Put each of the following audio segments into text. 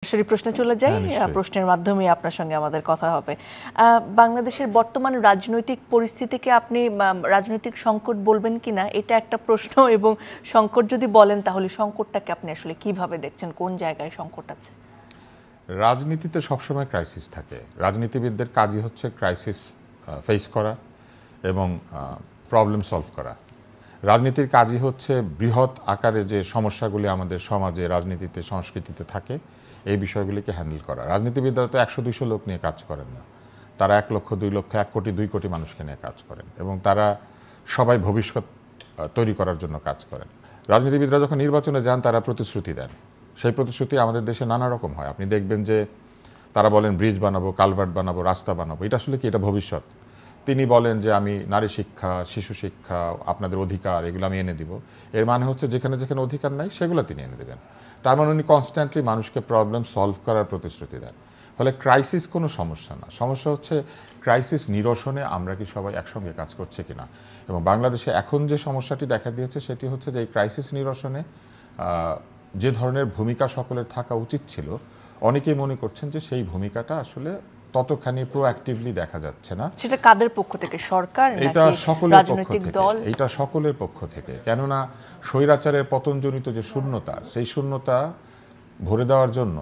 সরাসরি প্রশ্নে চলে যাই, প্রশ্নের মাধ্যমে আপনার সঙ্গে আমাদের কথা হবে। বাংলাদেশের বর্তমান রাজনৈতিক পরিস্থিতিকে আপনি রাজনৈতিক সংকট বলবেন কিনা এটা একটা প্রশ্ন, এবং সংকট যদি বলেন তাহলে সংকটটাকে আপনি আসলে কিভাবে দেখছেন, কোন জায়গায় সংকট আছে? রাজনীতিতে সবসময় ক্রাইসিস থাকে। রাজনীতিবিদদের কাজই হচ্ছে ক্রাইসিস ফেস করা এবং প্রবলেম সলভ করা। রাজনীতির কাজই হচ্ছে বৃহৎ আকারে যে সমস্যাগুলি আমাদের সমাজে, রাজনীতিতে, সংস্কৃতিতে থাকে এই বিষয়গুলিকে হ্যান্ডেল করা। রাজনীতিবিদরা তো 100-200 লোক নিয়ে কাজ করেন না, তারা 1 লক্ষ, 2 লক্ষ, 1 কোটি, 2 কোটি মানুষকে নিয়ে কাজ করেন এবং তারা সবাই ভবিষ্যৎ তৈরি করার জন্য কাজ করেন। রাজনীতিবিদরা যখন নির্বাচনে যান তারা প্রতিশ্রুতি দেন, সেই প্রতিশ্রুতি আমাদের দেশে নানা রকম হয়। আপনি দেখবেন যে তারা বলেন ব্রিজ বানাবো, কালভার্ট বানাবো, রাস্তা বানাবো। এটা আসলে কি? এটা ভবিষ্যৎ। তিনি বলেন যে আমি নারী শিক্ষা, শিশু শিক্ষা, আপনাদের অধিকার এগুলো আমি এনে দিব। এর মানে হচ্ছে যেখানে যেখানে অধিকার নাই সেগুলো তিনি এনে দেবেন। তার মানে উনি কনস্ট্যান্টলি মানুষকে প্রবলেম সলভ করার প্রতিশ্রুতি দেন। ফলে ক্রাইসিস কোনো সমস্যা না, সমস্যা হচ্ছে ক্রাইসিস নিরসনে আমরা কি সবাই একসঙ্গে কাজ করছে কিনা। এবং বাংলাদেশে এখন যে সমস্যাটি দেখা দিয়েছে সেটি হচ্ছে যে এই ক্রাইসিস নিরসনে যে ধরনের ভূমিকা সকলের থাকা উচিত ছিল, অনেকেই মনে করছেন যে সেই ভূমিকাটা আসলে ততখানি প্রোঅ্যাক্টিভলি দেখা যাচ্ছে না। সেটা কাদের পক্ষ থেকে? সরকার, এটা সকলের পক্ষ থেকে, এটা সকলের পক্ষ থেকে। কেননা স্বৈরাচারের পতনজনিত যে শূন্যতা, সেই শূন্যতা ভরে দেওয়ার জন্য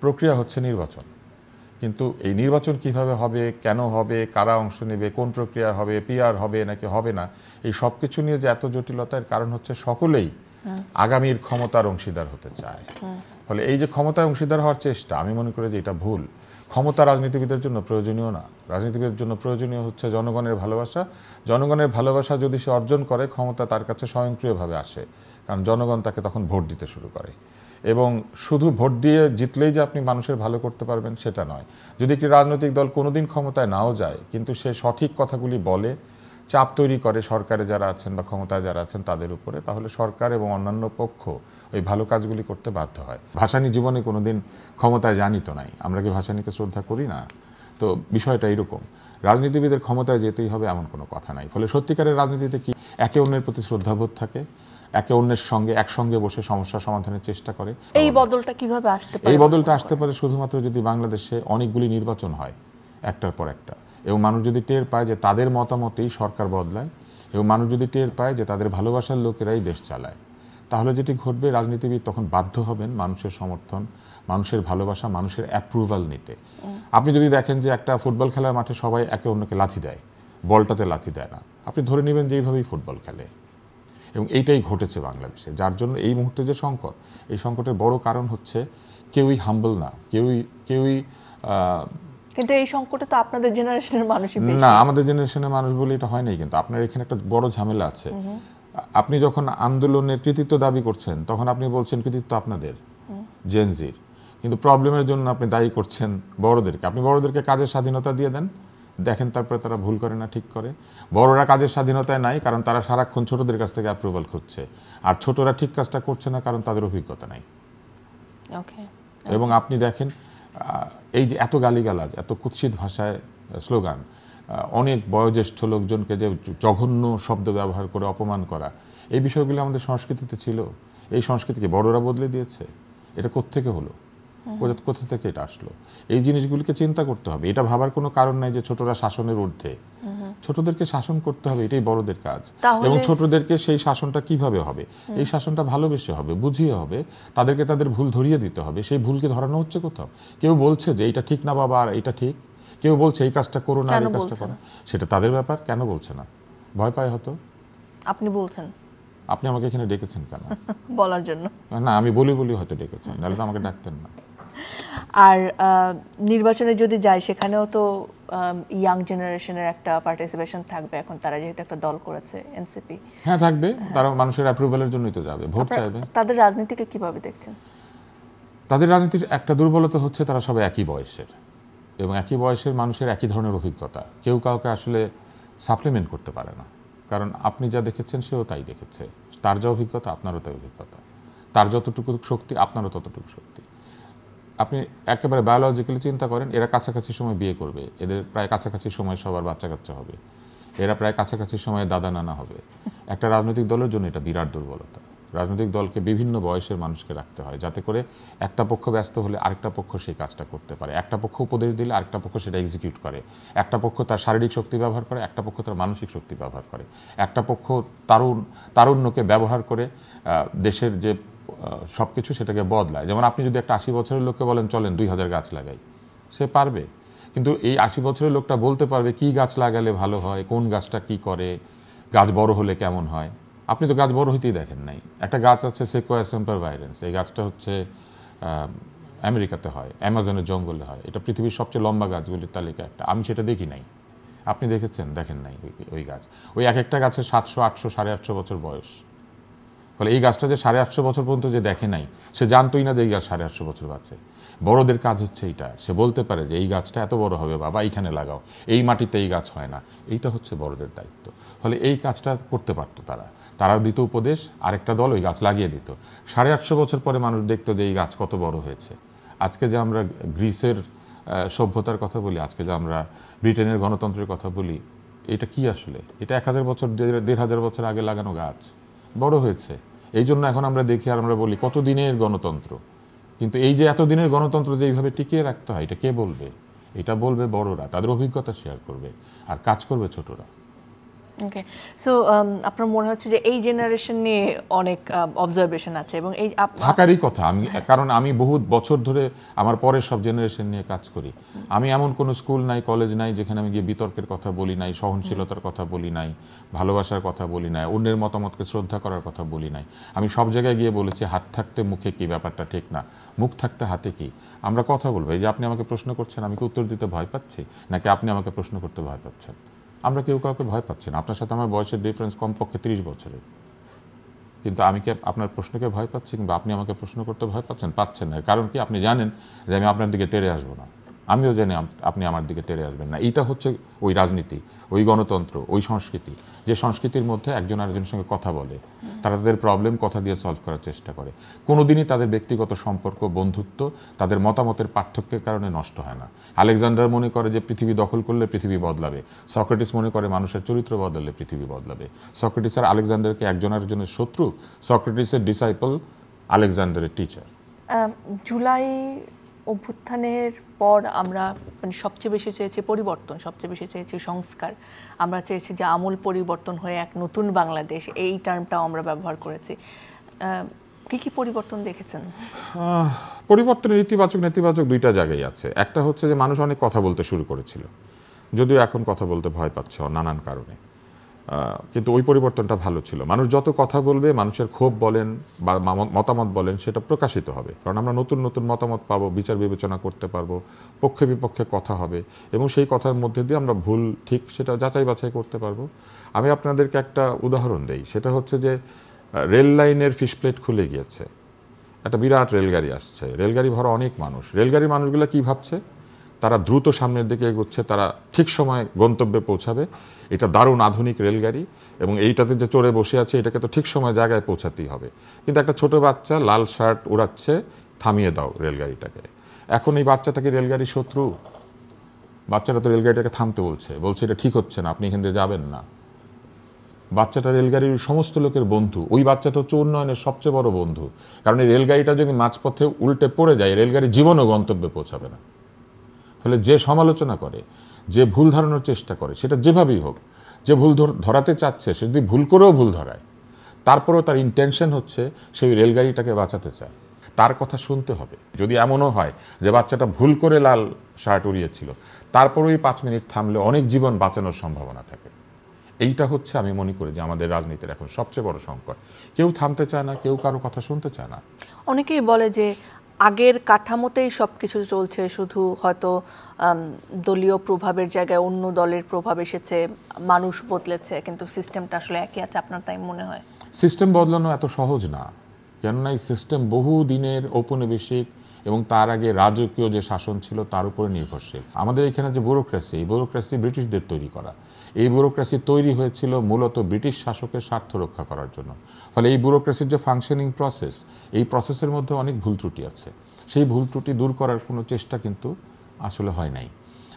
প্রক্রিয়া হচ্ছে নির্বাচন। কিন্তু এই নির্বাচন কিভাবে হবে, কেন হবে, কারা অংশ নেবে, কোন প্রক্রিয়া হবে, পিআর হবে নাকি হবে না, এই সব কিছু নিয়ে যে এত জটিলতার কারণ হচ্ছে সকলেই আগামীর ক্ষমতার অংশীদার হতে চায়। ফলে এই যে ক্ষমতার অংশীদার হওয়ার চেষ্টা, আমি মনে করি যে এটা ভুল। ক্ষমতা রাজনীতিবিদের জন্য প্রয়োজনীয় না। রাজনীতিবিদের জন্য প্রয়োজনীয় হচ্ছে জনগণের ভালোবাসা। জনগণের ভালোবাসা যদি সে অর্জন করে, ক্ষমতা তার কাছে স্বয়ংক্রিয়ভাবে আসে, কারণ জনগণ তাকে তখন ভোট দিতে শুরু করে। এবং শুধু ভোট দিয়ে জিতলেই যে আপনি মানুষের ভালো করতে পারবেন সেটা নয়। যদি একটি রাজনৈতিক দল কোনোদিন ক্ষমতায় নাও যায়, কিন্তু সে সঠিক কথাগুলি বলে, চাপ তৈরি করে সরকারে যারা আছেন বা ক্ষমতায় যারা আছেন তাদের উপরে, তাহলে সরকার এবং অন্যান্য পক্ষ ওই ভালো কাজগুলি করতে বাধ্য হয়। ভাসানী জীবনে কোনোদিন ক্ষমতায় জানি তো নাই, আমরা কি ভাসানীকে শ্রদ্ধা করি না? তো বিষয়টা এরকম, রাজনীতিবিদের ক্ষমতায় যেতেই হবে এমন কোনো কথা নাই। ফলে সত্যিকারের রাজনীতিতে কি একে অন্যের প্রতি শ্রদ্ধাবোধ থাকে, একে অন্যের সঙ্গে একসঙ্গে বসে সমস্যা সমাধানের চেষ্টা করে। এই বদলটা কিভাবে আসতে পারে? এই বদলটা আসতে পারে শুধুমাত্র যদি বাংলাদেশে অনেকগুলি নির্বাচন হয় একটার পর একটা, এবং মানুষ যদি টের পায় যে তাদের মতামতেই সরকার বদলায়, এবং মানুষ যদি টের পায় যে তাদের ভালোবাসার লোকেরাই দেশ চালায়, তাহলে যেটি ঘটবে, রাজনীতিবিদ তখন বাধ্য হবেন মানুষের সমর্থন, মানুষের ভালোবাসা, মানুষের অ্যাপ্রুভাল নিতে। আপনি যদি দেখেন যে একটা ফুটবল খেলার মাঠে সবাই একে অন্যকে লাথি দেয়, বলটাতে লাথি দেয় না, আপনি ধরে নেবেন যে এইভাবেই ফুটবল খেলে। এবং এইটাই ঘটেছে বাংলাদেশে, যার জন্য এই মুহূর্তে যে সংকট, এই সংকটের বড় কারণ হচ্ছে কেউই হাম্বল না, কেউই কিন্তু এই সংকটে তো আপনাদের জেনারেশনের মানুষই বেশি। না, আমাদের জেনারেশনের মানুষ বলে এটা হয় নাই। কিন্তু আপনার এখানে একটা বড় ঝামেলা আছে। আপনি যখন আন্দোলনের কৃতিত্ব দাবি করছেন তখন আপনি বলছেন কৃতিত্ব আপনাদের, জেনজির, কিন্তু প্রবলেমের জন্য আপনি দায়ী করছেন বড়দেরকে। আপনি বড়দেরকে কাজের স্বাধীনতা দিয়ে দেন, দেখেন তারপরে তারা ভুল করে না ঠিক করে। বড়রা কাজের স্বাধীনতায় নাই, কারণ তারা সারাক্ষণ ছোটদের কাছ থেকে অ্যাপ্রুভাল খুঁজছে, আর ছোটরা ঠিক কাজটা করছে না কারণ তাদের অভিজ্ঞতা নাই। এবং আপনি দেখেন এই যে এত গালিগালাজ, এত কুৎসিত ভাষায় স্লোগান, অনেক বয়োজ্যেষ্ঠ লোকজনকে যে জঘন্য শব্দ ব্যবহার করে অপমান করা, এই বিষয়গুলো আমাদের সংস্কৃতিতে ছিল। এই সংস্কৃতিকে বড়রা বদলে দিয়েছে। এটা কোত্থেকে হলো, কোথা থেকে এটা আসলো? এই জিনিসগুলিকে চিন্তা করতে হবে। এটা ভাবার কোনো কারণ নাই যে ছোটরা শাসনের ঊর্ধ্বে। ছোটদেরকে শাসন করতে হবে, এটাই বড়দের কাজ। এবং ছোটদেরকে সেই শাসনটা কিভাবে হবে, এই শাসনটা ভালোবেসে হবে, বুঝিয়ে হবে, তাদেরকে তাদের ভুল ধরিয়ে দিতে হবে। সেই ভুলকে ধরানো হচ্ছে কোথাও? কেউ বলছে যে এটা ঠিক না বাবা, আর এটা ঠিক, কেউ বলছে এই কাজটা করো না, এই কাজটা করো, সেটা তাদের ব্যাপার। কেন বলছে না? ভয় পায় হয়তো। আপনি বলছেন, আপনি আমাকে এখানে ডেকেছেন কেন? বলার জন্য না, আমি বলি হয়তো ডেকেছেন, নাহলে তো আমাকে ডাকতেন না। আর নির্বাচনে যদি যায় সেখানেও তো ইয়াং জেনারেশনের একটা পার্টিসিপেশন থাকবে। এখন তারা যেহেতু একটা দল করেছে, এনসিপি। হ্যাঁ, থাকবে। তারা মানুষের অ্যাপ্রুভালের জন্যই তো যাবে, ভোট চাইবে। তাদের রাজনীতিকে কিভাবে দেখছেন? তাদের রাজনীতির একটা দুর্বলতা হচ্ছে তারা সবাই একই বয়সের, এবং একই বয়সের মানুষের একই ধরনের অভিজ্ঞতা। কেউ কাউকে আসলে সাপ্লিমেন্ট করতে পারে না, কারণ আপনি যা দেখেছেন সেও তাই দেখেছে। তার যা অভিজ্ঞতা আপনারও তাই অভিজ্ঞতা, তার যতটুকু শক্তি আপনারও ততটুকু শক্তি। আপনি একেবারে বায়োলজিক্যালি চিন্তা করেন, এরা কাছাকাছি সময় বিয়ে করবে, এদের প্রায় কাছাকাছি সময় সবার বাচ্চা কাচ্চা হবে, এরা প্রায় কাছাকাছি সময়ে দাদা নানা হবে। একটা রাজনৈতিক দলের জন্য এটা বিরাট দুর্বলতা। রাজনৈতিক দলকে বিভিন্ন বয়সের মানুষকে রাখতে হয়, যাতে করে একটা পক্ষ ব্যস্ত হলে আরেকটা পক্ষ সেই কাজটা করতে পারে, একটা পক্ষ উপদেশ দিলে আরেকটা পক্ষ সেটা এক্সিকিউট করে, একটা পক্ষ তার শারীরিক শক্তি ব্যবহার করে, একটা পক্ষ তার মানসিক শক্তি ব্যবহার করে, একটা পক্ষ তারুণ্যকে ব্যবহার করে দেশের যে সব কিছু সেটাকে বদলায়। যেমন আপনি যদি একটা 80 বছরের লোককে বলেন চলেন 2000 গাছ লাগাই, সে পারবে, কিন্তু এই 80 বছরের লোকটা বলতে পারবে কি গাছ লাগালে ভালো হয়, কোন গাছটা কি করে, গাছ বড় হলে কেমন হয়। আপনি তো গাছ বড় হইতেই দেখেন নাই। একটা গাছ আছে সেকোয়া সেম্পারভাইরেন্স, এই গাছটা হচ্ছে আমেরিকাতে হয়, অ্যামাজনের জঙ্গলে হয়, এটা পৃথিবীর সবচেয়ে লম্বা গাছগুলির তালিকা একটা। আমি সেটা দেখি নাই, আপনি দেখেছেন? দেখেন নাই ওই গাছ। ওই এক একটা গাছের 700, 800, 850 বছর বয়স। ফলে এই গাছটা যে 850 বছর পর্যন্ত যে দেখে নাই, সে জানতোই না যে এই গাছ 850 বছর বাঁচে। বড়দের কাজ হচ্ছে এইটা, সে বলতে পারে যে এই গাছটা এত বড় হবে বাবা, এইখানে লাগাও, এই মাটিতে এই গাছ হয় না, এইটা হচ্ছে বড়দের দায়িত্ব। ফলে এই কাজটা করতে পারতো তারা দিত উপদেশ, আরেকটা দল ওই গাছ লাগিয়ে দিত। 850 বছর পরে মানুষ দেখতো যে এই গাছ কত বড় হয়েছে। আজকে যে আমরা গ্রিসের সভ্যতার কথা বলি, আজকে যে আমরা ব্রিটেনের গণতন্ত্রের কথা বলি, এটা কি আসলে? এটা 1000 বছর 1500 বছর আগে লাগানো গাছ, বড় হয়েছে। এই জন্য এখন আমরা দেখি আর আমরা বলি কত দিনের গণতন্ত্র। কিন্তু এই যে এতদিনের গণতন্ত্র যে এইভাবে টিকিয়ে রাখতে হয়, এটা কে বলবে? এটা বলবে বড়রা, তাদের অভিজ্ঞতা শেয়ার করবে, আর কাজ করবে ছোটরা। ওকে, সো আপনার মনে হচ্ছে যে এই জেনারেশন নিয়ে অনেক অবজারভেশন আছে, এবং এই থাকারই কথা। কারণ আমি বহু বছর ধরে আমার পরের সব জেনারেশন নিয়ে কাজ করি। আমি এমন কোনো স্কুল নাই, কলেজ নাই যেখানে আমি গিয়ে বিতর্কের কথা বলি নাই, সহনশীলতার কথা বলি নাই, ভালোবাসার কথা বলি নাই, অন্যের মতামতকে শ্রদ্ধা করার কথা বলি নাই। আমি সব জায়গায় গিয়ে বলেছি হাত থাকতে মুখে কি, ব্যাপারটা ঠিক না, মুখ থাকতে হাতে কি। আমরা কথা বলবো। এই যে আপনি আমাকে প্রশ্ন করছেন, আমি কি উত্তর দিতে ভয় পাচ্ছি, নাকি আপনি আমাকে প্রশ্ন করতে ভয় পাচ্ছেন? আমরা কেউ কাউকে ভয় পাচ্ছি না। আপনার সাথে আমার বয়সের ডিফারেন্স কমপক্ষে 30 বছরের, কিন্তু আমি কি আপনার প্রশ্নকে ভয় পাচ্ছি, কিংবা আপনি আমাকে প্রশ্ন করতে ভয় পাচ্ছেন না? কারণ কি? আপনি জানেন যে আমি আপনার দিকে তেড়ে আসবো না, আমিও জানি আপনি আমার দিকে তেড়ে আসবেন না। এইটা হচ্ছে ওই রাজনীতি, ওই গণতন্ত্র, ওই সংস্কৃতি, যে সংস্কৃতির মধ্যে একজন আরেকজনের সঙ্গে কথা বলে, তারা তাদের প্রবলেম কথা দিয়ে সলভ করার চেষ্টা করে। কোনোদিনই তাদের ব্যক্তিগত সম্পর্ক, বন্ধুত্ব তাদের মতামতের পার্থক্যের কারণে নষ্ট হয় না। আলেকজান্ডার মনে করে যে পৃথিবী দখল করলে পৃথিবী বদলাবে, সক্রেটিস মনে করে মানুষের চরিত্র বদলালে পৃথিবী বদলাবে। সক্রেটিস আর আলেকজান্ডারকে একজন আরেকজনের শত্রু, সক্রেটিসের ডিসাইপল, আলেকজান্ডারের টিচার। জুলাই অভ্যুত্থানের পর আমরা মানে সবচেয়ে বেশি চেয়েছি পরিবর্তন, সবচেয়ে বেশি চেয়েছি সংস্কার, আমরা চেয়েছি যে আমূল পরিবর্তন হয়ে এক নতুন বাংলাদেশ, এই টার্মটাও আমরা ব্যবহার করেছি। কি কি পরিবর্তন দেখেছেন? পরিবর্তনের ইতিবাচক নেতিবাচক দুইটা জায়গায় আছে। একটা হচ্ছে যে মানুষ অনেক কথা বলতে শুরু করেছিল, যদিও এখন কথা বলতে ভয় পাচ্ছে নানান কারণে, কিন্তু ওই পরিবর্তনটা ভালো ছিল। মানুষ যত কথা বলবে, মানুষের ক্ষোভ বলেন বা মতামত বলেন, সেটা প্রকাশিত হবে। কারণ আমরা নতুন নতুন মতামত পাবো, বিচার বিবেচনা করতে পারবো, পক্ষে বিপক্ষে কথা হবে, এবং সেই কথার মধ্যে দিয়ে আমরা ভুল ঠিক সেটা যাচাই বাছাই করতে পারবো। আমি আপনাদেরকে একটা উদাহরণ দেই, সেটা হচ্ছে যে রেল লাইনের ফিশ প্লেট খুলে গিয়েছে, একটা বিরাট রেলগাড়ি আসছে, রেলগাড়ি ভরা অনেক মানুষ। রেলগাড়ির মানুষগুলো কি ভাবছে? তারা দ্রুত সামনের দিকে এগোচ্ছে, তারা ঠিক সময় গন্তব্যে পৌঁছাবে। এটা দারুণ আধুনিক রেলগাড়ি, এবং এইটাতে যে চড়ে বসে আছে এটাকে তো ঠিক সময় জায়গায় পৌঁছাতেই হবে। কিন্তু একটা ছোট বাচ্চা লাল শার্ট উড়াচ্ছে, থামিয়ে দাও রেলগাড়িটাকে। এখন এই বাচ্চাটাকে রেলগাড়ির শত্রু? বাচ্চাটা তো রেলগাড়িটাকে থামতে বলছে এটা ঠিক হচ্ছে না, আপনি এখান থেকে যাবেন না। বাচ্চাটা রেলগাড়ির সমস্ত লোকের বন্ধু। ওই বাচ্চাটা হচ্ছে উন্নয়নের সবচেয়ে বড় বন্ধু, কারণ এই রেলগাড়িটা যদি মাঝপথে উল্টে পড়ে যায়, রেলগাড়ি জীবনও গন্তব্যে পৌঁছাবে না। ফলে যে সমালোচনা করে, যে ভুল ধারণার চেষ্টা করে, সেটা যেভাবেই হোক, যে ভুল ধরাতে চাচ্ছে সে যদি ভুল করেও ভুল ধরায়, তারপরেও তার ইন্টেনশন হচ্ছে সেই রেলগাড়িটাকে বাঁচাতে চায়, তার কথা শুনতে হবে। যদি এমনও হয় যে বাচ্চাটা ভুল করে লাল শার্ট উড়িয়েছিল, তারপরেই 5 মিনিট থামলে অনেক জীবন বাঁচানোর সম্ভাবনা থাকে। এইটা হচ্ছে আমি মনে করি যে আমাদের রাজনীতির এখন সবচেয়ে বড় সংকট। কেউ থামতে চায় না, কেউ কারো কথা শুনতে চায় না। অনেকেই বলে যে আগের কাঠামোতেই সব কিছু চলছে, শুধু হয়তো দলীয় প্রভাবের জায়গায় অন্য দলের প্রভাব এসেছে, মানুষ বদলেছে, কিন্তু সিস্টেমটা আসলে একই আছে। আপনার তাই মনে হয়? সিস্টেম বদলানো এত সহজ না, কেননা এই সিস্টেম বহু দিনের ঔপনিবেশিক এবং তার আগে রাজকীয় যে শাসন ছিল তার উপরে নির্ভরশীল। আমাদের এখানে যে ব্যুরোক্রেসি, এই ব্যুরোক্রেসি ব্রিটিশদের তৈরি করা। এই ব্যুরোক্রেসি তৈরি হয়েছিল মূলত ব্রিটিশ শাসকের স্বার্থ রক্ষা করার জন্য। ফলে এই ব্যুরোক্রেসির যে ফাংশনিং প্রসেস, এই প্রসেসের মধ্যে অনেক ভুল ত্রুটি আছে। সেই ভুল ত্রুটি দূর করার কোনো চেষ্টা কিন্তু আসলে হয় নাই।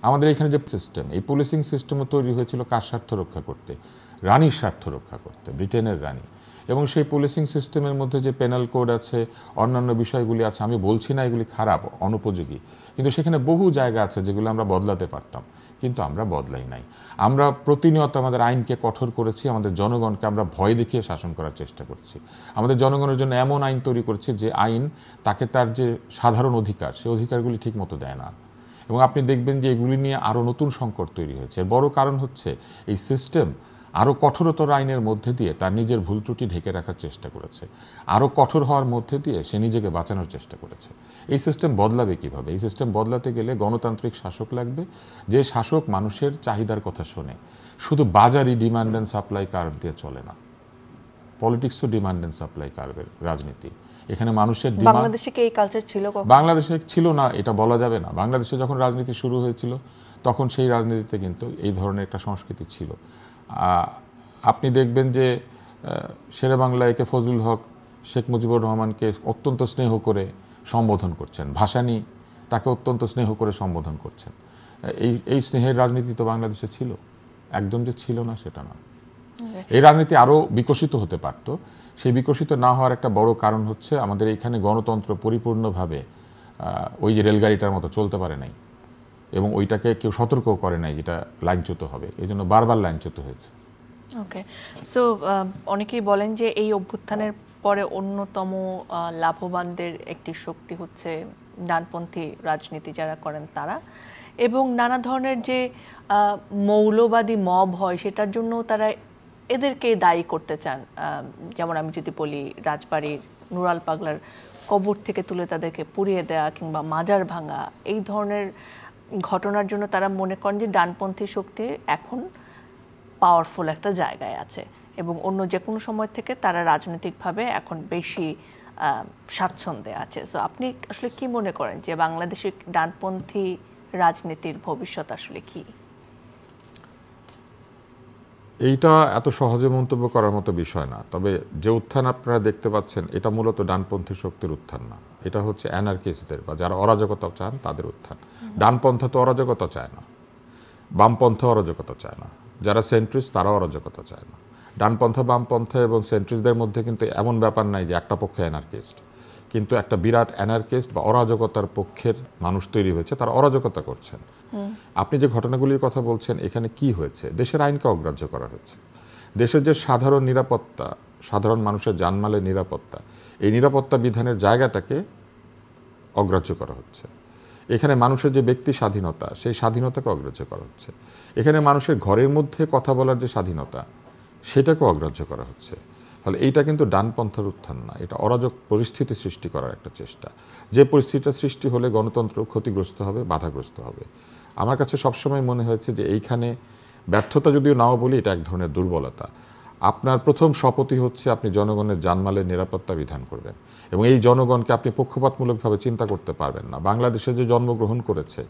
আমাদের এখানে যে সিস্টেম, এই পুলিশিং সিস্টেমও তৈরি হয়েছিল কার স্বার্থ রক্ষা করতে? রানীর স্বার্থ রক্ষা করতে, ব্রিটেনের রানী। এবং সেই পুলিশিং সিস্টেমের মধ্যে যে পেনাল কোড আছে, অন্যান্য বিষয়গুলি আছে, আমি বলছি না এগুলি খারাপ, অনুপযোগী, কিন্তু সেখানে বহু জায়গা আছে যেগুলো আমরা বদলাতে পারতাম, কিন্তু আমরা বদলাই নাই। আমরা প্রতিনিয়ত আমাদের আইনকে কঠোর করেছি, আমাদের জনগণকে আমরা ভয় দেখিয়ে শাসন করার চেষ্টা করছি। আমাদের জনগণের জন্য এমন আইন তৈরি করছি যে আইন তাকে তার যে সাধারণ অধিকার, সেই অধিকারগুলি ঠিক মতো দেয় না। এবং আপনি দেখবেন যে এগুলি নিয়ে আরও নতুন সংকট তৈরি হয়েছে। এর বড় কারণ হচ্ছে এই সিস্টেম আরও কঠোরতর আইনের মধ্যে দিয়ে তার নিজের ভুল ত্রুটি ঢেকে রাখার চেষ্টা করেছে, আরও কঠোর হওয়ার মধ্যে দিয়ে সে নিজেকে বাঁচানোর চেষ্টা করেছে। এই সিস্টেম বদলাবে কিভাবে? এই সিস্টেম বদলাতে গেলে গণতান্ত্রিক শাসক লাগবে, যে শাসক মানুষের চাহিদার কথা শোনে। শুধু বাজারি ডিমান্ড অ্যান্ড সাপ্লাই কার্ভ দিয়ে চলে না, পলিটিক্সও ডিমান্ড অ্যান্ড সাপ্লাই কার্ভের রাজনীতি। এখানে মানুষের ডিমান্ড, বাংলাদেশে কি এই কালচার ছিল? বাংলাদেশে ছিল না এটা বলা যাবে না। বাংলাদেশে যখন রাজনীতি শুরু হয়েছিল তখন সেই রাজনীতিতে কিন্তু এই ধরনের একটা সংস্কৃতি ছিল। আপনি দেখবেন যে শেরেবাংলায় কে ফজলুল হক শেখ মুজিবুর রহমানকে অত্যন্ত স্নেহ করে সম্বোধন করছেন, ভাসানী তাকে অত্যন্ত স্নেহ করে সম্বোধন করছেন। এই স্নেহের রাজনীতি তো বাংলাদেশে ছিল, একদম যে ছিল না সেটা না। এই রাজনীতি আরও বিকশিত হতে পারত। সেই বিকশিত না হওয়ার একটা বড় কারণ হচ্ছে আমাদের এইখানে গণতন্ত্র পরিপূর্ণভাবে ওই যে রেলগাড়িটার মতো চলতে পারে নাই, এবং ওইটাকে কেউ সতর্কও করে নাই যেটা লাইনচ্যুত হবে, এই জন্য বারবার লাইনচ্যুত হয়েছে। ওকে, সো অনেকেই বলেন যে এই অভ্যুত্থানের পরে অন্যতম লাভবানদের একটি শক্তি হচ্ছে ডানপন্থী রাজনীতি যারা করেন তারা, এবং নানা ধরনের যে মৌলবাদী মব হয় সেটার জন্য তারা এদেরকে দায়ী করতে চান। যেমন আমি যদি বলি রাজবাড়ির নুরাল পাগলার কবর থেকে তুলে তাদেরকে পুড়িয়ে দেওয়া কিংবা মাজার ভাঙা, এই ধরনের ঘটনার জন্য তারা মনে করেন যে ডানপন্থী শক্তি এখন পাওয়ারফুল একটা জায়গায় আছে এবং অন্য যে কোনো সময় থেকে তারা রাজনৈতিকভাবে এখন বেশি স্বাচ্ছন্দ্যে আছে। সো আপনি আসলে কি মনে করেন যে বাংলাদেশের ডানপন্থী রাজনীতির ভবিষ্যৎ আসলে কি? এইটা এত সহজে মন্তব্য করার মতো বিষয় না। তবে যে উত্থান আপনারা দেখতে পাচ্ছেন এটা মূলত ডানপন্থী শক্তির উত্থান না, এটা হচ্ছে অ্যানার্কিস্টদের বা যারা অরাজকতা চান তাদের উত্থান। ডানপন্থা তো অরাজকতা চায় না, বামপন্থা অরাজকতা চায় না, যারা সেন্ট্রিস্ট তারাও অরাজকতা চায় না। ডানপন্থা, বামপন্থা এবং সেন্ট্রিস্টদের মধ্যে কিন্তু এমন ব্যাপার নাই যে একটা পক্ষে অ্যানার্কিস্ট, কিন্তু একটা বিরাট অ্যানার্কিস্ট বা অরাজকতার পক্ষের মানুষ তৈরি হয়েছে, তারা অরাজকতা করছেন। আপনি যে ঘটনাগুলির কথা বলছেন, এখানে কি হয়েছে? দেশের আইনকে অগ্রাহ্য করা হয়েছে। দেশের যে সাধারণ নিরাপত্তা, সাধারণ মানুষের জানমালের নিরাপত্তা, এই নিরাপত্তা বিধানের জায়গাটাকে অগ্রাহ্য করা হচ্ছে। এখানে মানুষের যে ব্যক্তি স্বাধীনতা, সেই স্বাধীনতাকে অগ্রাহ্য করা হচ্ছে। এখানে মানুষের ঘরের মধ্যে কথা বলার যে স্বাধীনতা, সেটাকে অগ্রাহ্য করা হচ্ছে। ফলে এইটা কিন্তু ডানপন্থার উত্থান না, এটা অরাজক পরিস্থিতি সৃষ্টি করার একটা চেষ্টা। যে পরিস্থিতিটা সৃষ্টি হলে গণতন্ত্র ক্ষতিগ্রস্ত হবে, বাধাগ্রস্ত হবে। আমার কাছে সবসময় মনে হয়েছে যে এইখানে ব্যর্থতা যদিও নাও বলি, এটা এক ধরনের দুর্বলতা। আপনার প্রথম শপথই হচ্ছে আপনি জনগণের জানমালের নিরাপত্তা বিধান করবেন, এবং এই জনগণকে আপনি পক্ষপাতমূলকভাবে চিন্তা করতে পারবেন না। বাংলাদেশে যে জন্মগ্রহণ করেছে,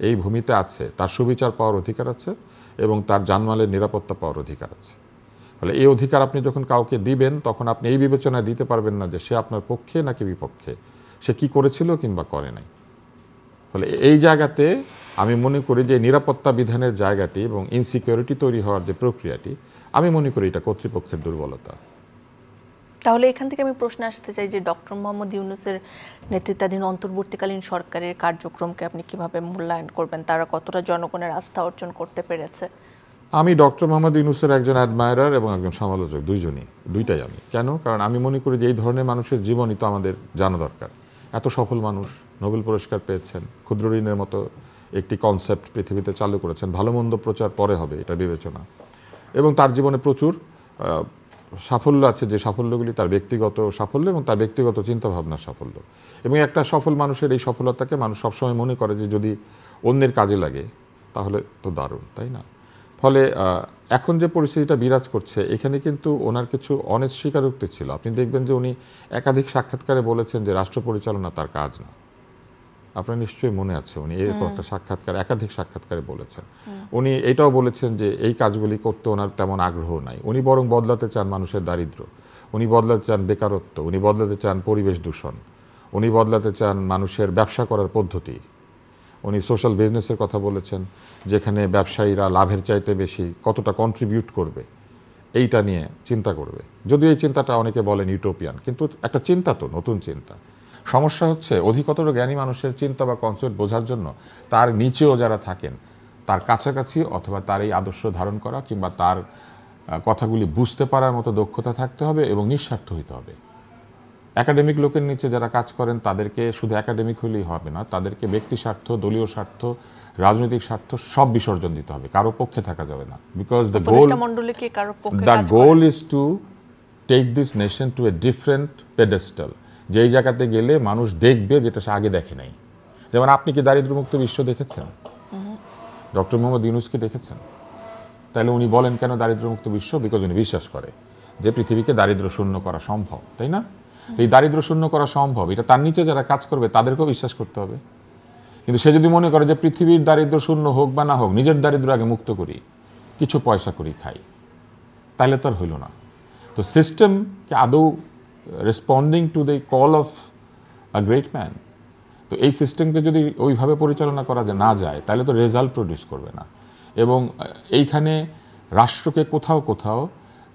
এই ভূমিতে আছে, তার সুবিচার পাওয়ার অধিকার আছে এবং তার জানমালের নিরাপত্তা পাওয়ার অধিকার আছে। ফলে এই অধিকার আপনি যখন কাউকে দিবেন, তখন আপনি এই বিবেচনায় দিতে পারবেন না যে সে আপনার পক্ষে নাকি বিপক্ষে, সে কি করেছিল কিংবা করে নাই। ফলে এই জায়গাতে আমি মনে করি যে নিরাপত্তা বিধানের জায়গাটি এবং ইনসিকিউরিটি তৈরি হওয়ার যে প্রক্রিয়াটি, আমি মনে করি এটা কর্তৃপক্ষের দুর্বলতা। তাহলে এখান থেকে আমি প্রশ্ন আসতে চাই যে ডক্টর মোহাম্মদ ইউনূসের নেতৃত্বাধীন অন্তর্বর্তীকালীন সরকারের কার্যক্রমকে আপনি কিভাবে মূল্যায়ন করবেন? তারা কতটা জনগণের আস্থা অর্জন করতে পেরেছে? আমি ডক্টর মোহাম্মদ ইউনূসের একজন অ্যাডমায়ারার এবং একজন সমালোচক, দুইটাই আমি। কেন? কারণ আমি মনে করি যে এই ধরনের মানুষের জীবনই তো আমাদের জানা দরকার। এত সফল মানুষ, নোবেল পুরস্কার পেয়েছেন, ক্ষুদ্র ঋণের মতো একটি কনসেপ্ট পৃথিবীতে চালু করেছেন, ভালো মন্দ প্রচার পরে হবে এটা বিবেচনা, এবং তার জীবনে প্রচুর সাফল্য আছে, যে সাফল্যগুলি তার ব্যক্তিগত সাফল্য এবং তার ব্যক্তিগত চিন্তাভাবনার সাফল্য। এবং একটা সফল মানুষের এই সফলতাকে মানুষ সবসময় মনে করে যে যদি অন্যের কাজে লাগে তাহলে তো দারুণ, তাই না? ফলে এখন যে পরিস্থিতিটা বিরাজ করছে, এখানে কিন্তু ওনার কিছু অনেস্ট স্বীকারোক্তি ছিল। আপনি দেখবেন যে উনি একাধিক সাক্ষাৎকারে বলেছেন যে রাষ্ট্র পরিচালনা তার কাজ না। আপনার নিশ্চয়ই মনে আছে উনি এরকম একটা একাধিক সাক্ষাৎকারে বলেছেন। উনি এটাও বলেছেন যে এই কাজগুলি করতে ওনার তেমন আগ্রহ নাই, উনি বরং বদলাতে চান মানুষের দারিদ্র্য, উনি বদলাতে চান বেকারত্ব, উনি বদলাতে চান পরিবেশ দূষণ, উনি বদলাতে চান মানুষের ব্যবসা করার পদ্ধতি। উনি সোশ্যাল বিজনেসের কথা বলেছেন, যেখানে ব্যবসায়ীরা লাভের চাইতে বেশি কতটা কন্ট্রিবিউট করবে এইটা নিয়ে চিন্তা করবে। যদিও এই চিন্তাটা অনেকে বলেন ইউটোপিয়ান, কিন্তু একটা চিন্তা তো, নতুন চিন্তা। সমস্যা হচ্ছে অধিকতর জ্ঞানী মানুষের চিন্তা বা কনসেপ্ট বোঝার জন্য তার নিচেও যারা থাকেন তার কাছাকাছি অথবা তার এই আদর্শ ধারণ করা কিংবা তার কথাগুলি বুঝতে পারার মতো দক্ষতা থাকতে হবে এবং নিঃস্বার্থ হইতে হবে। একাডেমিক লোকের নিচে যারা কাজ করেন তাদেরকে শুধু একাডেমিক হলেই হবে না, তাদেরকে ব্যক্তি স্বার্থ, দলীয় স্বার্থ, রাজনৈতিক স্বার্থ সব বিসর্জন দিতে হবে, কারো পক্ষে থাকা যাবে না। Because the goal is to take this nation to a different pedestal, যেই জায়গাতে গেলে মানুষ দেখবে যেটা সে আগে দেখে নাই। যেমন আপনি কি দারিদ্র্যমুক্ত বিশ্ব দেখেছেন? ডক্টর মোহাম্মদ ইউনূসকে দেখেছেন? তাহলে উনি বলেন কেন দারিদ্র্যমুক্ত বিশ্ব? বিকজ উনি বিশ্বাস করে যে পৃথিবীকে দারিদ্র্য শূন্য করা সম্ভব, তাই না? এই দারিদ্র্য শূন্য করা সম্ভব, এটা তার নিচে যারা কাজ করবে তাদেরকেও বিশ্বাস করতে হবে। কিন্তু সে যদি মনে করে যে পৃথিবীর দারিদ্র্য শূন্য হোক বা না হোক, নিজের দারিদ্র্য আগে মুক্ত করি, কিছু পয়সা করি খাই, তাহলে তো আর হইল না। তো সিস্টেমকে আদৌ responding to the call of a great man, তো এই সিস্টেমকে যদি ওইভাবে পরিচালনা করা না যায় তাহলে তো রেজাল্ট প্রডিউস করবে না। এবং এইখানে রাষ্ট্রকে কোথাও কোথাও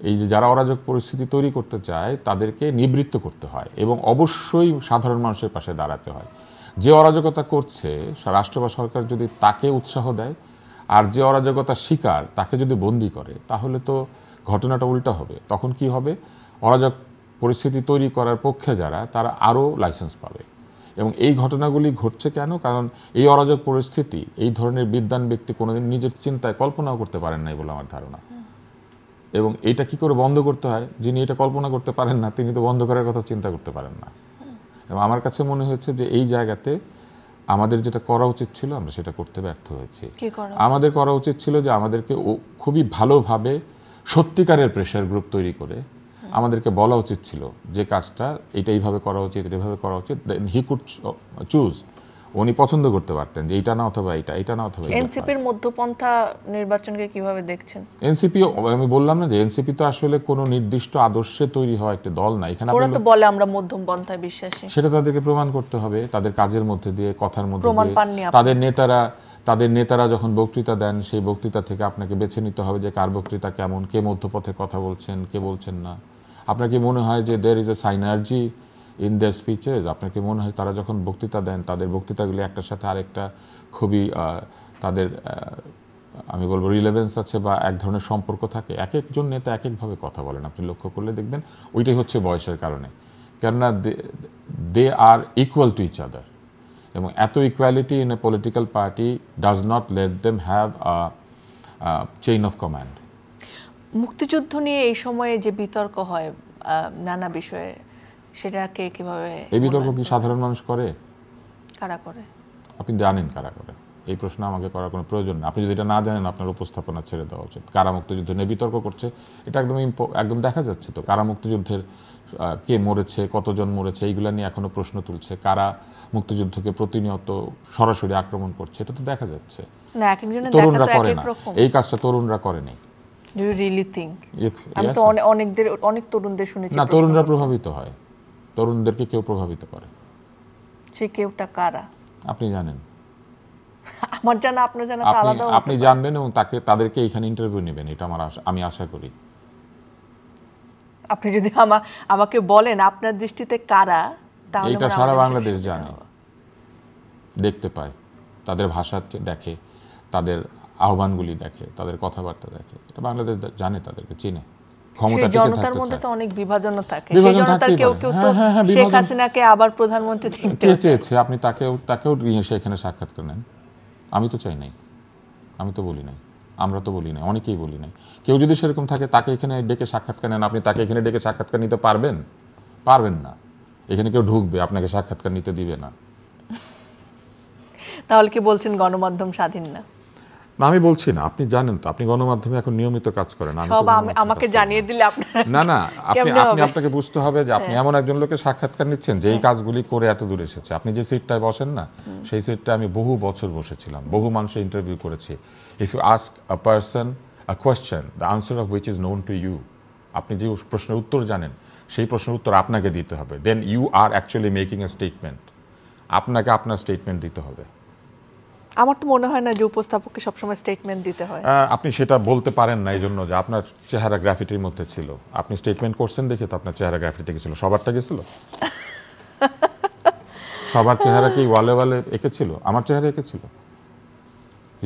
এই যে যারা অরাজক পরিস্থিতি তৈরি করতে চায় তাদেরকে নিবৃত্ত করতে হয় এবং অবশ্যই সাধারণ মানুষের পাশে দাঁড়াতে হয়। যে অরাজকতা করছে রাষ্ট্র বা সরকার যদি তাকে উৎসাহ দেয় আর যে অরাজকতা শিকার তাকে যদি বন্দি করে, তাহলে তো ঘটনাটা উল্টা হবে। তখন কি হবে? অরাজক পরিস্থিতি তৈরি করার পক্ষে যারা, তারা আরও লাইসেন্স পাবে। এবং এই ঘটনাগুলি ঘটছে কেন? কারণ এই অরাজক পরিস্থিতি এই ধরনের বিদ্বান ব্যক্তি কোনোদিন নিজের চিন্তায় কল্পনাও করতে পারেন নাই বলে আমার ধারণা। এবং এটা কি করে বন্ধ করতে হয়? যিনি এটা কল্পনা করতে পারেন না তিনি তো বন্ধ করার কথা চিন্তা করতে পারেন না। এবং আমার কাছে মনে হয়েছে যে এই জায়গাতে আমাদের যেটা করা উচিত ছিল আমরা সেটা করতে ব্যর্থ হয়েছি। আমাদের করা উচিত ছিল যে আমাদেরকে খুবই ভালোভাবে সত্যিকারের প্রেশার গ্রুপ তৈরি করে আমাদেরকে বলা উচিত ছিল যে কাজটা এটা এইভাবে করা উচিত, এইভাবে করা উচিত। দেন হি কুড চুজ, উনি পছন্দ করতে পারতেন যে এইটা না অথবা এইটা না অথবা। এনসিপির মধ্যপন্থা নির্বাচনকে কিভাবে দেখছেন? এনসিপি, আমি বললাম না যে এনসিপি তো আসলে কোনো নির্দিষ্ট আদর্শে তৈরি হওয়া একটা দল না। এখানে ওরা তো বলে আমরা মধ্যম পন্থায় বিশ্বাসী। সেটা তাদেরকে প্রমাণ করতে হবে তাদের কাজের মধ্যে দিয়ে, কথার মধ্যে দিয়ে। তাদের নেতারা যখন বক্তৃতা দেন সেই বক্তৃতা থেকে আপনাকে বেছে নিতে হবে যে কার বক্তৃতা কেমন, কে মধ্যপথে কথা বলছেন, কে বলছেন না। আপনার কি মনে হয় যে there is a synergy in their speeches? আপনার কি মনে হয় তারা যখন বক্তৃতা দেন তাদের বক্তৃতাগুলি একটার সাথে আরেকটা খুবই তাদের আমি বলবো রিলেভেন্স আছে বা এক ধরনের সম্পর্ক থাকে? এক একজন নেতা এক একভাবে কথা বলেন, আপনি লক্ষ্য করলে দেখবেন ওইটাই হচ্ছে বয়সের কারণে। কেননা দে আর ইকুয়াল টু ইচ আদার, এবং এত equality in a political party does not let them have a chain of command. মুক্তিযুদ্ধ নিয়ে এই সময়ে যে বিতর্ক হয় নানা বিষয়ে, সেটাকে কিভাবে? এই বিতর্ক কি সাধারণ মানুষ করে? কারা করে? আপনি জানেন কারা করে? এই প্রশ্ন আমাকে করার কোনো প্রয়োজন নেই। আপনি যদি এটা না জানেন আপনার উপস্থাপনা ছেড়ে দেওয়া উচিত। কারা মুক্তিযুদ্ধ নিয়ে বিতর্ক করছে এটা একদম দেখা যাচ্ছে তো। কারা মুক্তিযুদ্ধের কে মরেছে, কতজন মরেছে, এইগুলো নিয়ে এখনো প্রশ্ন তুলছে। কারা মুক্তিযুদ্ধকে প্রতিনিয়ত সরাসরি আক্রমণ করছে এটা তো দেখা যাচ্ছে। তরুণরা করে না এই কাজটা, তরুণরা করে নাই। Do you really think? আমি তো অনেক তরুণদের শুনেছি। না, তরুণরা প্রভাবিত হয়। তরুণদেরকে কেউ প্রভাবিত করে। সে কেউটা কারা আপনি জানেন? আমার জানা আপনার জানা তো আলাদা। আপনি জানবেন এবং তাদেরকে এখানে ইন্টারভিউ নেবেন, এটা আমি আশা করি। আপনি যদি আমাকে বলেন আপনার দৃষ্টিতে কারা, তাহলে এটা সারা বাংলাদেশ জানে, দেখতে পায়, তাদের ভাষা দেখে, তাদের আহ্বানগুলি দেখে, তাদের কথাবার্তা দেখে। এটা বাংলাদেশ জানে, তাদেরকে চিনে। ক্ষমতা টিকে থাকতে চায়। জনতার মধ্যে তো অনেক বিভাজনও থাকে। সেই জনতার কেউ কেউ তো শেখ হাসিনাকে আবার প্রধানমন্ত্রী দেখতে চেয়েছে। আপনি তাকেও সেখানে সাক্ষাৎকার নেন। আমি তো চাই নাই, আমি তো বলি নাই, আমরা তো বলি নাই, অনেকেই বলি নাই। কেউ যদি সেরকম থাকে তাকে এখানে ডেকে সাক্ষাৎকার নেন। আপনি তাকে এখানে ডেকে সাক্ষাৎকার নিতে পারবেন? পারবেন না। এখানে কেউ ঢুকবে, আপনাকে সাক্ষাৎকার নিতে দিবে না। তাহলে কি বলছেন গণমাধ্যম স্বাধীন না? না, আমি বলছি না। আপনি জানেন তো, আপনি গণমাধ্যমে এখন নিয়মিত কাজ করেন। আমাকে জানিয়ে দিলে না, আপনাকে বুঝতে হবে যে আপনি এমন একজন লোকের সাক্ষাৎকার নিচ্ছেন যে এই কাজগুলি করে এত দূর এসেছে। আপনি যে সিটটায় বসেন না, সেই সিটটায় আমি বহু বছর বসেছিলাম, বহু মানুষের ইন্টারভিউ করেছি। If you ask a person a question, the answer of which is known to you, আপনি যে প্রশ্নের উত্তর জানেন সেই প্রশ্নের উত্তর আপনাকে দিতে হবে। Then you are actually making a statement. আপনাকে আপনার স্টেটমেন্ট দিতে হবে। আমার তো মনে হয় না যে উপস্থাপককে সবসময় স্টেটমেন্ট দিতে হয়। আপনি সেটা বলতে পারেন না এই জন্য যে আপনার চেহারা গ্রাফিটির মধ্যে ছিল, আপনি স্টেটমেন্ট করছেন দেখে তো আপনার চেহারা গ্রাফিটি গেছিল। সবারটা গেছিল? সবার চেহারা কি ওয়ালে ওয়ালে এঁকেছিল? আমার চেহারা এঁকেছিল?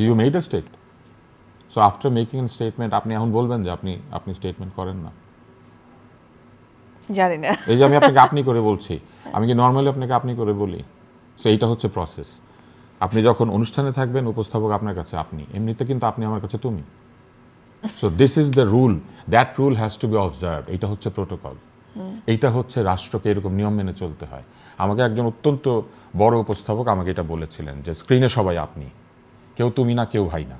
You made a state. So after making a statement আপনি এখন বলবেন যে আপনি স্টেটমেন্ট করেন না? জানি না। এই যে আমি আপনাকে আপনি করে বলছি, আমি কি নর্মালি আপনাকে আপনি করে বলি? সো এইটা হচ্ছে প্রসেস। আপনি যখন অনুষ্ঠানে থাকবেন, উপস্থাপক আপনার কাছে আপনি, এমনিতে কিন্তু আপনি আমার কাছে তুমি। So this is the rule, that rule has to be observed. এইটা হচ্ছে প্রোটোকল, এইটা হচ্ছে রাষ্ট্রকে এরকম নিয়ম মেনে চলতে হয়। আমাকে একজন অত্যন্ত বড় উপস্থাপক আমাকে এটা বলেছিলেন যে স্ক্রিনে সবাই আপনি, কেউ তুমি না, কেউ ভাই না।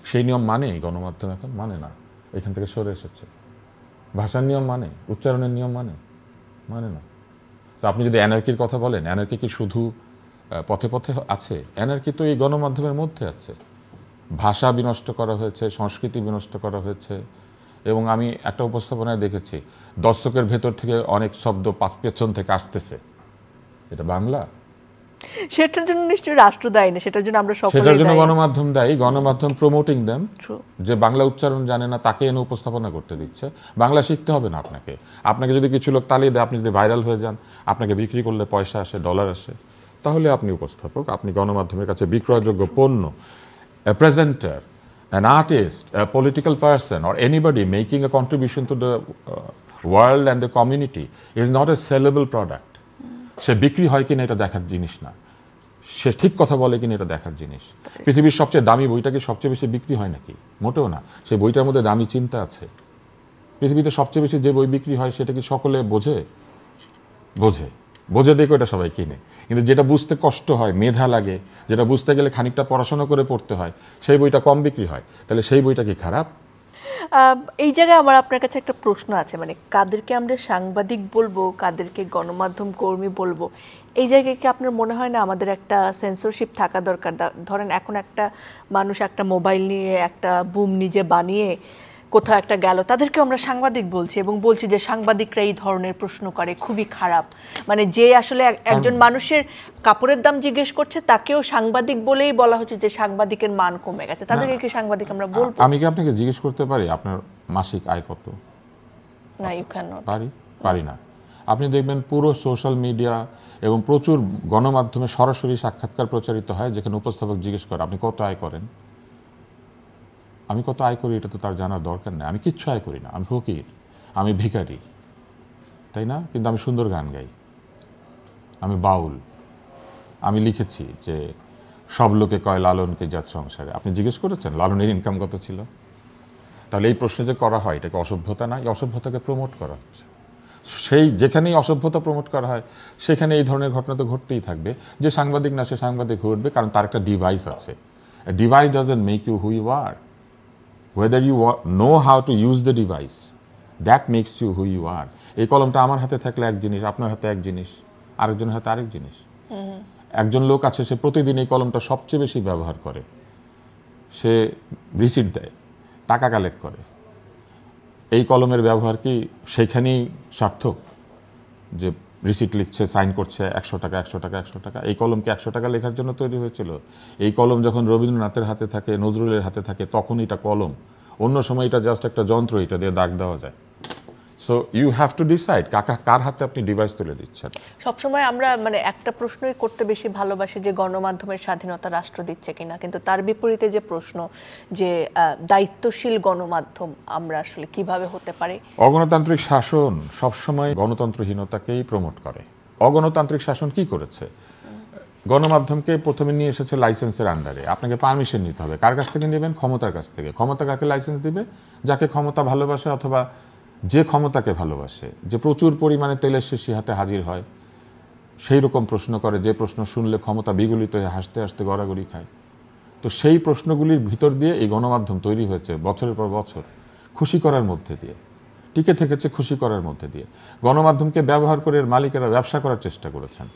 সেই নিয়ম মানে গণমাধ্যম এখন মানে না, এখান থেকে সরে এসেছে। ভাষার নিয়ম মানে, উচ্চারণের নিয়ম মানে না। তো আপনি যদি অ্যানার্কির কথা বলেন, অ্যানার্কি কি শুধু পথে পথে আছে? অ্যানার্কি তো এই গণমাধ্যমের মধ্যে আছে। ভাষা বিনষ্ট করা হয়েছে, সংস্কৃতি বিনষ্ট করা হয়েছে। এবং আমি একটা উপস্থাপনায় দেখেছি দর্শকের ভেতর থেকে অনেক শব্দ পেছন থেকে আসতেছে। এটা বাংলা? সেটার জন্য নিশ্চয়ই রাষ্ট্র দায়ী না, সেটার জন্য আমরা সকলেই দায়ী। সেটার জন্য গণমাধ্যম দায়ী। গণমাধ্যম প্রমোটিং দেম, যে বাংলা উচ্চারণ জানে না তাকে এনে উপস্থাপনা করতে দিচ্ছে। বাংলা শিখতে হবে না আপনাকে। আপনাকে যদি কিছু লোক তালিয়ে দেয়, আপনি যদি ভাইরাল হয়ে যান, আপনাকে বিক্রি করলে পয়সা আসে, ডলার আসে, তাহলে আপনি উপস্থাপক, আপনি গণমাধ্যমের কাছে বিক্রয়যোগ্য পণ্য। A presenter, an artist, a political person, or anybody making a contribution to the world and the community is not a sellable product. সে বিক্রি হয় কিনা এটা দেখার জিনিস না, সে ঠিক কথা বলে কিনা এটা দেখার জিনিস। পৃথিবীর সবচেয়ে দামি বইটা কি সবচেয়ে বেশি বিক্রি হয় নাকি? মোটেও না। সেই বইটার মধ্যে দামি চিন্তা আছে। পৃথিবীতে সবচেয়ে বেশি যে বই বিক্রি হয় সেটা কি সকলে বোঝে? বোঝে দেখো এটা সবাই কিনে। কিন্তু যেটা বুঝতে কষ্ট হয়, মেধা লাগে, যেটা বুঝতে গেলে খানিকটা পড়াশোনা করে পড়তে হয়, সেই বইটা কম বিক্রি হয়। তাহলে সেই বইটা কি খারাপ? এই জায়গায় আমার আপনার কাছে একটা প্রশ্ন আছে, মানে কাদেরকে আমরা সাংবাদিক বলবো, কাদেরকে গণমাধ্যম কর্মী বলবো, এই জায়গায় কি আপনার মনে হয় না আমাদের একটা সেন্সরশিপ থাকা দরকার? ধরেন এখন একটা মানুষ একটা মোবাইল নিয়ে একটা বুম নিজে বানিয়ে কোথাও একটা গেল, তাদেরকে আমরা সাংবাদিক বলছি এবং বলছি যে সাংবাদিকরা এই ধরনের প্রশ্ন করে, খুবই খারাপ। মানে যে আসলে একজন মানুষের কাপড়ের দাম জিজ্ঞেস করছে তাকেও সাংবাদিক বলেই বলা হচ্ছে যে সাংবাদিকের মান কমে গেছে। তাদেরকে কি সাংবাদিক আমরা বলবো? আমি কি আপনাকে জিজ্ঞেস করতে পারি আপনার মাসিক আয় কত? না, ইউ ক্যান নট। পারি না। আপনি দেখবেন পুরো সোশ্যাল মিডিয়া এবং প্রচুর গণমাধ্যমে সরাসরি সাক্ষাৎকার প্রচারিত হয় যেখানে উপস্থাপক জিজ্ঞেস করে আপনি কত আয় করেন। আমি কত আয় করি এটা তো তার জানার দরকার নেই। আমি কিচ্ছু আয় করি না, আমি ফকির, আমি ভিখারি, তাই না? কিন্তু আমি সুন্দর গান গাই, আমি বাউল। আমি লিখেছি যে সব লোকে কয় লালনকে জাত সংসারে। আপনি জিজ্ঞেস করেছেন লালনের ইনকাম কত ছিল? তাহলে এই প্রশ্ন যে করা হয় এটাকে অসভ্যতা না? এই অসভ্যতাকে প্রমোট করা হচ্ছে। সেই যেখানেই অসভ্যতা প্রমোট করা হয় সেখানে এই ধরনের ঘটনা তো ঘটতেই থাকবে। যে সাংবাদিক না সে সাংবাদিক হয়ে উঠবে, কারণ তার একটা ডিভাইস আছে। Device doesn't make you who you are, whether you know how to use the device, that makes you who you are. এই কলমটা আমার হাতে থাকলে এক জিনিস, আপনার হাতে এক জিনিস, আরেকজনের হাতে আরেক জিনিস। একজন লোক আছে সে প্রতিদিন এই কলমটা সবচেয়ে বেশি ব্যবহার করে, সে রিসিট দেয়, টাকা কালেক্ট করে। এই কলমের ব্যবহার কি সেখানেই সার্থক যে রিসিট লিখছে, সাইন করছে, 100 টাকা 100 টাকা 100 টাকা? এই কলম কি 100 টাকা লেখার জন্য তৈরি হয়েছিল? এই কলম যখন রবীন্দ্রনাথের হাতে থাকে, নজরুলের হাতে থাকে, তখন এটা কলম। অন্য সময় এটা জাস্ট একটা যন্ত্র, এটা দিয়ে দাগ দেওয়া যায়। So you have to decide কার হাতে আপনি ডিভাইস তুলে দিচ্ছেন। সবসময় আমরা মানে একটা প্রশ্নই করতে বেশি ভালোবাসি যে গণমাধ্যমের স্বাধীনতা রাষ্ট্র দিচ্ছে কিনা, কিন্তু তার বিপরীতে যে প্রশ্ন যে দায়িত্বশীল গণমাধ্যম আমরা আসলে কিভাবে হতে পারে। অগণতান্ত্রিক শাসন সবসময় গণতন্ত্রহীনতাকেই প্রমোট করে। অগণতান্ত্রিক শাসন কি করেছে? গণমাধ্যমকে প্রথমে নিয়ে এসেছে লাইসেন্সের আন্ডারে। আপনাকে পারমিশন নিতে হবে। কার কাছ থেকে নেবেন? ক্ষমতার কাছ থেকে। ক্ষমতা কাকে লাইসেন্স দিবে? যাকে ক্ষমতা ভালোবাসে, অথবা যে ক্ষমতাকে ভালোবাসে, যে প্রচুর পরিমাণে তেলের শিশি হাতে হাজির হয়, সেই রকম প্রশ্ন করে যে প্রশ্ন শুনলে ক্ষমতা বিগলিত হয়ে হাসতে হাসতে গড়াগড়ি খায়। তো সেই প্রশ্নগুলির ভিতর দিয়ে এই গণমাধ্যম তৈরি হয়েছে বছরের পর বছর, খুশি করার মধ্যে দিয়ে টিকে থেকেছে, খুশি করার মধ্যে দিয়ে। গণমাধ্যমকে ব্যবহার করে মালিকেরা ব্যবসা করার চেষ্টা করেছেন,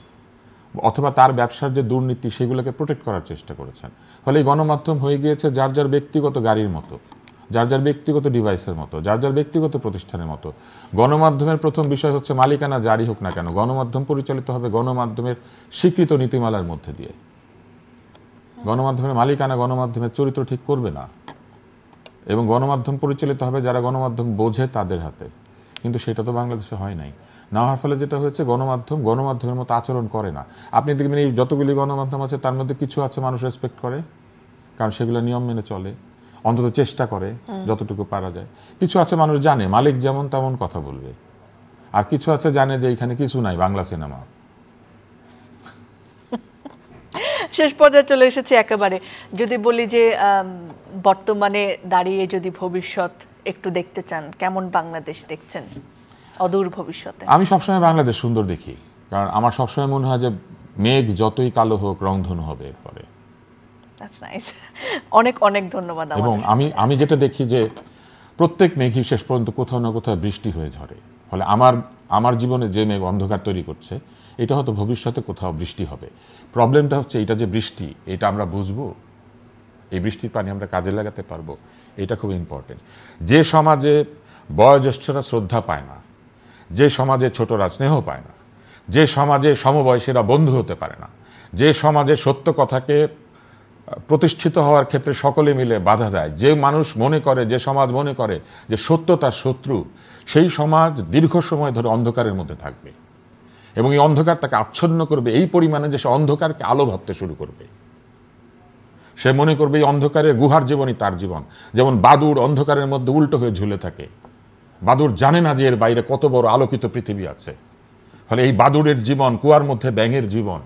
অথবা তার ব্যবসার যে দুর্নীতি সেগুলোকে প্রোটেক্ট করার চেষ্টা করেছেন। ফলে এই গণমাধ্যম হয়ে গিয়েছে যার যার ব্যক্তিগত গাড়ির মতো, যার যার ব্যক্তিগত ডিভাইসের মতো, যার যার ব্যক্তিগত প্রতিষ্ঠানের মতো। গণমাধ্যমের প্রথম বিষয় হচ্ছে মালিকানা জারি হোক না কেন, গণমাধ্যম পরিচালিত হবে গণমাধ্যমের স্বীকৃত নীতিমালার মধ্যে দিয়ে। গণমাধ্যমের মালিকানা গণমাধ্যমের চরিত্র ঠিক করবে না, এবং গণমাধ্যম পরিচালিত হবে যারা গণমাধ্যম বোঝে তাদের হাতে। কিন্তু সেটা তো বাংলাদেশে হয় নাই। না হওয়ার ফলে যেটা হয়েছে, গণমাধ্যমের মতো আচরণ করে না। আপনি দেখবেন এই যতগুলি গণমাধ্যম আছে তার মধ্যে কিছু আছে মানুষ রেসপেক্ট করে, কারণ সেগুলো নিয়ম মেনে চলে, অন্তত চেষ্টা করে যতটুকু পারা যায়। কিছু আছে মানুষ জানে মালিক যেমন তেমন কথা বলবে, আর কিছু আছে জানে যে এখানে কিছু নাই, বাংলা সিনেমা। শেষ পর্যায়ে চলে এসেছি একেবারে। যদি বলি যে বর্তমানে দাঁড়িয়ে যদি ভবিষ্যৎ একটু দেখতে চান, কেমন বাংলাদেশ দেখছেন অদূর ভবিষ্যতে? আমি সবসময় বাংলাদেশ সুন্দর দেখি, কারণ আমার সবসময় মনে হয় যে মেঘ যতই কালো হোক রংধনু হবে এরপরে। অনেক অনেক ধন্যবাদ। এবং আমি যেটা দেখি যে প্রত্যেক মেঘই শেষ পর্যন্ত কোথাও না কোথাও বৃষ্টি হয়ে ঝরে। ফলে আমার জীবনে যে মেঘ অন্ধকার তৈরি করছে, এটা হয়তো ভবিষ্যতে কোথাও বৃষ্টি হবে। প্রবলেমটা হচ্ছে এটা যে বৃষ্টি, এটা আমরা বুঝবো, এই বৃষ্টির পানি আমরা কাজে লাগাতে পারবো, এটা খুব ইম্পর্টেন্ট। যে সমাজে বয়োজ্যেষ্ঠরা শ্রদ্ধা পায় না, যে সমাজে ছোটরা স্নেহ পায় না, যে সমাজে সমবয়সীরা বন্ধু হতে পারে না, যে সমাজে সত্য কথাকে প্রতিষ্ঠিত হওয়ার ক্ষেত্রে সকলে মিলে বাধা দেয়, যে মানুষ মনে করে, যে সমাজ মনে করে যে সত্য তার শত্রু, সেই সমাজ দীর্ঘ সময় ধরে অন্ধকারের মধ্যে থাকবে, এবং এই অন্ধকারটাকে আচ্ছন্ন করবে এই পরিমাণে যে সে অন্ধকারকে আলো ভাবতে শুরু করবে। সে মনে করবে এই অন্ধকারের গুহার জীবনই তার জীবন। যেমন বাদুড় অন্ধকারের মধ্যে উল্টো হয়ে ঝুলে থাকে, বাদুড় জানে না যে এর বাইরে কত বড় আলোকিত পৃথিবী আছে। ফলে এই বাদুড়ের জীবন, কুয়ার মধ্যে ব্যাঙের জীবন,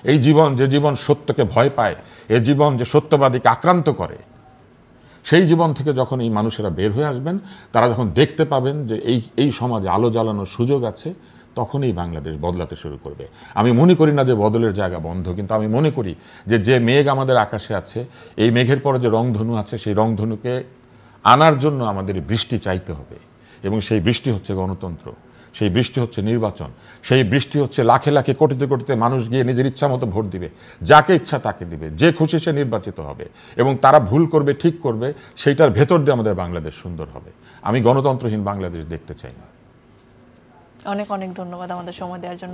এই জীবন যে জীবন সত্যকে ভয় পায়, এই জীবন যে সত্যবাদীকে আক্রান্ত করে, সেই জীবন থেকে যখন এই মানুষেরা বের হয়ে আসবেন, তারা যখন দেখতে পাবেন যে এই সমাজে আলো জ্বালানোর সুযোগ আছে, তখনই বাংলাদেশ বদলাতে শুরু করবে। আমি মনে করি না যে বদলের জায়গা বন্ধ, কিন্তু আমি মনে করি যে মেঘ আমাদের আকাশে আছে, এই মেঘের পরে যে রংধনু আছে, সেই রংধনুকে আনার জন্য আমাদের বৃষ্টি চাইতে হবে। এবং সেই বৃষ্টি হচ্ছে গণতন্ত্র, সেই বৃষ্টি হচ্ছে নির্বাচন, সেই বৃষ্টি হচ্ছে লাখে লাখে কোটিতে কোটিতে মানুষ গিয়ে নিজের ইচ্ছা মতো ভোট দিবে, যাকে ইচ্ছা তাকে দিবে, যে খুশি সে নির্বাচিত হবে, এবং তারা ভুল করবে ঠিক করবে, সেইটার ভেতর দিয়ে আমাদের বাংলাদেশ সুন্দর হবে। আমি গণতন্ত্রহীন বাংলাদেশ দেখতে চাই না। অনেক অনেক ধন্যবাদ আমাদের সময় দেওয়ার জন্য।